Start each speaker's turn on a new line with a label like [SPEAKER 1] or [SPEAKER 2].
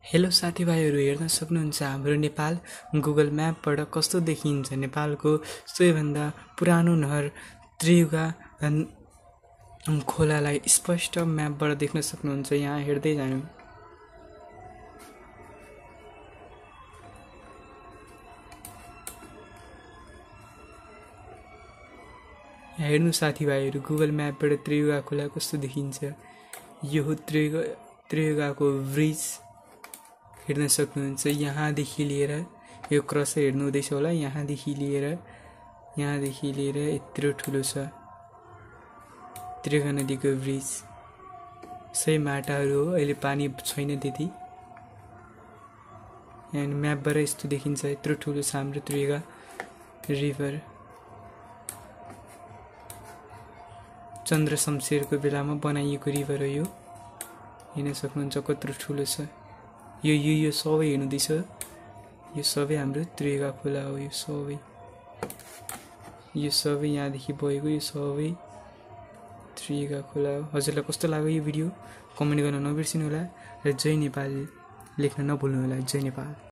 [SPEAKER 1] Hello साथीभाइहरू, हेर्न सक्नुहुन्छ हाम्रो नेपाल गुगल म्यापबाट कस्तो देखिन्छ। नेपालको सबैभन्दा पुरानो नहर त्रियुगा खोलालाई स्पष्ट म्यापबाट देख्न सक्नुहुन्छ। यहाँ हेर्दै जानु। हेर्नु साथीभाइहरू, गुगल म्यापबाट त्रियुगा खोला कस्तो देखिन्छ। यो हो त्रियुगाको ब्रिज, हेर्न सक्नुहुन्छ। यहाँदेखि लिएर यो क्रस हेर्नु हुँदैछ होला। यहाँदेखि लिएर यत्रो ठुलो छ त्रियुगा नदीको ब्रिज। सबै माटाहरू हो, अहिले पानी छैन त्यति। यहाँ म्यापबाट यस्तो देखिन्छ, यत्रो ठुलो छ हाम्रो त्रियुगा रिभर। चन्द्र शमशेरको बेलामा बनाइएको रिभर हो यो। हेर्न सक्नुहुन्छ कत्रो ठुलो छ। यो सबै हेर्नुहुँदैछ, यो सबै हाम्रो त्रियुगा खोला हो। यो सबै यहाँदेखि बगेको यो सबै त्रियुगा खोला हो। हजुरलाई कस्तो लाग्यो यो भिडियो कमेन्ट गर्न नबिर्सिनु होला र जय नेपाल लेख्न नभुल्नु होला। जय नेपाल।